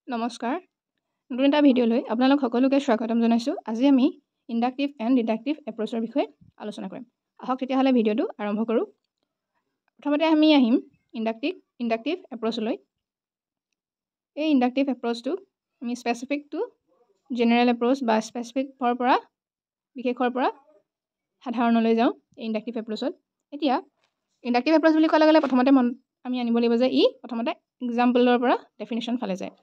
নমস্কাৰ নতুন এটা ভিডিঅ'লৈ আপোনালোক সকলোকে স্বাগতম জনাইছোঁ। আজি আমি ইণ্ডাক্টিভ এণ্ড ডিডাক্টিভ এপ্ৰ'চৰ বিষয়ে আলোচনা কৰিম। আহক তেতিয়াহ'লে ভিডিঅ'টো আৰম্ভ কৰোঁ। প্ৰথমতে আমি আহিম ইণ্ডাক্টিভ এপ্ৰ'চলৈ। এই ইণ্ডাক্টিভ এপ্ৰ'চটো আমি স্পেচিফিক টু জেনেৰেল এপ্ৰ'চ বা স্পেচিফিকৰ পৰা বিশেষৰ পৰা সাধাৰণলৈ যাওঁ এই ইণ্ডাক্টিভ এপ্ৰ'চত। এতিয়া ইণ্ডাক্টিভ এপ্ৰ'চ বুলি কোৱাৰ লগে লগে প্ৰথমতে আমি আনিব লাগিব যে ই প্ৰথমতে এক্সাম্পলৰ পৰা ডেফিনেশ্যন ফালে যায়।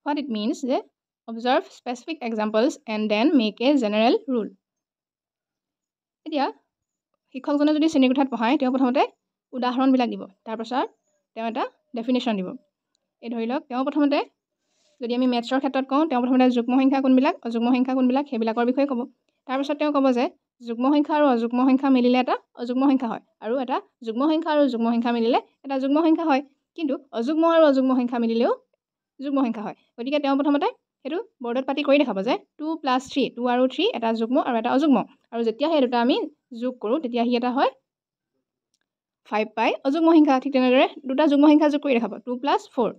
What it means যে observe specific examples and then make a general rule. এতিয়া শিক্ষকজনে যদি শ্ৰেণীকোঠাত পঢ়ায় তেওঁ প্ৰথমতে উদাহৰণবিলাক দিব, তাৰপাছত তেওঁ এটা ডেফিনেশ্যন দিব। এই ধৰি লওক তেওঁ প্ৰথমতে যদি আমি মেথছৰ ক্ষেত্ৰত কওঁ তেওঁ প্ৰথমতে যুগ্ম সংখ্যা কোনবিলাক অযুগ্ম সংখ্যা কোনবিলাক সেইবিলাকৰ বিষয়ে ক'ব। তাৰপাছত তেওঁ ক'ব যে যুগ্ম সংখ্যা আৰু অযুগ্ম সংখ্যা মিলিলে এটা অযুগ্ম সংখ্যা হয় আৰু এটা যুগ্ম সংখ্যা আৰু যুগ্ম সংখ্যা মিলিলে এটা যুগ্ম সংখ্যা হয়, কিন্তু অযুগ্ম আৰু অযুগ্ম সংখ্যা মিলিলেও যুগ্ম সংখ্যা হয়। গতিকে তেওঁ প্ৰথমতে সেইটো বৰ্ডত পাতি কৰি দেখাব যে 2 + 3 2 আৰু 3 এটা যুগ্ম আৰু এটা অযুগ্ম, আৰু যেতিয়া সেই দুটা আমি যোগ কৰোঁ তেতিয়া সি এটা হয় 5 পাই অযুগ্ম সংখ্যা। ঠিক তেনেদৰে দুটা যুগ্ম সংখ্যা যোগ কৰি দেখাব 2 + 4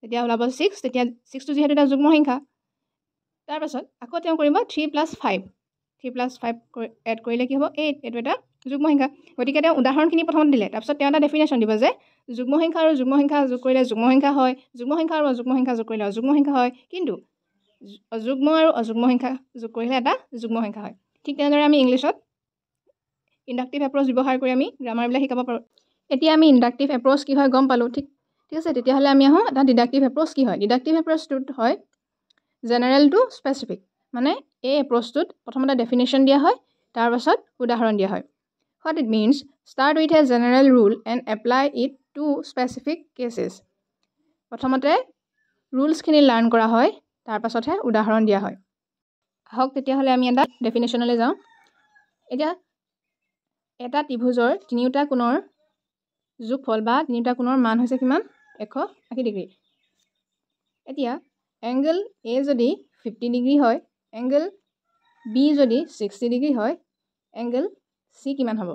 তেতিয়া ওলাব 6, তেতিয়া 6টো যিহেতু এটা যুগ্ম সংখ্যা। তাৰপাছত আকৌ তেওঁ কৰিব 3 + 5 এড কৰিলে কি হ'ব 8, এইটো এটা যুগ্ম সংখ্যা। গতিকে তেওঁ উদাহৰণখিনি প্ৰথমতে দিলে, তাৰপিছত তেওঁ এটা ডেফিনেশ্যন দিব যে যুগ্ম সংখ্যা আৰু যুগ্ম সংখ্যা যোগ কৰিলে যুগ্ম সংখ্যা হয়, যুগ্ম সংখ্যা আৰু অযুগ্ম সংখ্যা যোগ কৰিলে অযুগ্ম সংখ্যা হয়, কিন্তু অযুগ্ম আৰু অযুগ্ম সংখ্যা যোগ কৰিলে এটা যুগ্ম সংখ্যা হয়। ঠিক তেনেদৰে আমি ইংলিছত ইণ্ডাক্টিভ এপ্ৰ'চ ব্যৱহাৰ কৰি আমি গ্ৰামাৰবিলাক শিকাব পাৰোঁ। এতিয়া আমি ইণ্ডাক্টিভ এপ্ৰ'চ কি হয় গম পালোঁ, ঠিক আছে। তেতিয়াহ'লে আমি আহোঁ এটা ডিডাক্টিভ এপ্ৰ'চ কি হয়। ডিডাক্টিভ এপ্ৰ'চটোত হয় জেনেৰেল টু স্পেচিফিক, মানে এই এপ্ৰ'চটোত প্ৰথমতে ডেফিনেশ্যন দিয়া হয়, তাৰপাছত উদাহৰণ দিয়া হয়। What it means, start with a general rule and apply it to specific cases. প্ৰথমতে ৰুলছখিনি লাৰ্ণ কৰা হয়, তাৰপাছতহে উদাহৰণ দিয়া হয়। আহক তেতিয়াহ'লে আমি এটা ডেফিনেশ্যনলৈ যাওঁ। এতিয়া এটা ত্ৰিভুজৰ তিনিওটা কোণৰ যোগফল বা তিনিওটা কোণৰ মান হৈছে কিমান 180 ডিগ্ৰী। এতিয়া এংগল এ যদি 50 ডিগ্ৰী হয়, এংগল বি যদি 60 ডিগ্ৰী হয়, এংগল চি কিমান হ'ব?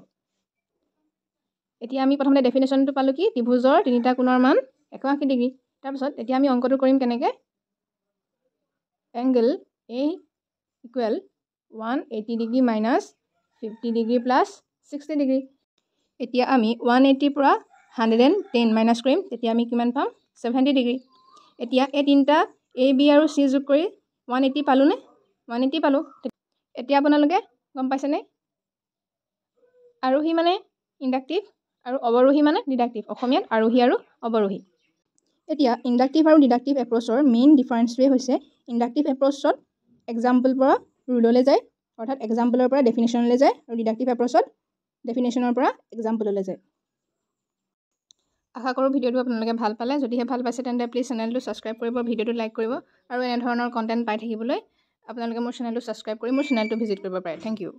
এতিয়া আমি প্ৰথমতে ডেফিনেশ্যনটো পালোঁ কি ত্ৰিভুজৰ তিনিটা কোণৰ মান 180 ডিগ্ৰী। তাৰপিছত এতিয়া আমি অংকটো কৰিম কেনেকৈ, angle a equal 180 degree minus 50 degree plus 60 degree. এতিয়া আমি 180 পৰা 110 মাইনাছ কৰিম, তেতিয়া আমি কিমান পাম 70 ডিগ্ৰী। এতিয়া এই তিনিটা এ বি আৰু চি যোগ কৰি 180 পালোঁনে? 180 পালোঁ। এতিয়া আপোনালোকে গম পাইছেনে আৰোহী মানে ইণ্ডাক্টিভ আৰু অৱৰোহী মানে ডিডাক্টিভ, অসমীয়াত আৰোহী আৰু অৱৰোহী। এতিয়া ইণ্ডাক্টিভ আৰু ডিডাক্টিভ এপ্ৰ'চৰ মেইন ডিফাৰেঞ্চটোৱে হৈছে ইণ্ডাক্টিভ এপ্ৰ'চত এক্সাম্পলৰ পৰা ৰুললৈ যায়, অৰ্থাৎ এক্সাম্পলৰ পৰা ডেফিনেশ্যনলৈ যায়, আৰু ডিডাক্টিভ এপ্ৰ'চত ডেফিনেশ্যনৰ পৰা এক্সাম্পললৈ যায়। আশা কৰোঁ ভিডিঅ'টো আপোনালোকে ভাল পালে। যদিহে ভাল পাইছে তেন্তে প্লিজ চেনেলটো ছাবস্ক্ৰাইব কৰিব, ভিডিঅ'টো লাইক কৰিব, আৰু এনেধৰণৰ কণ্টেণ্ট পাই থাকিবলৈ আপোনালোকে মোৰ চেনেলটো ছাবস্ক্ৰাইব কৰি মোৰ চেনেলটো ভিজিট কৰিব পাৰে। Thank U.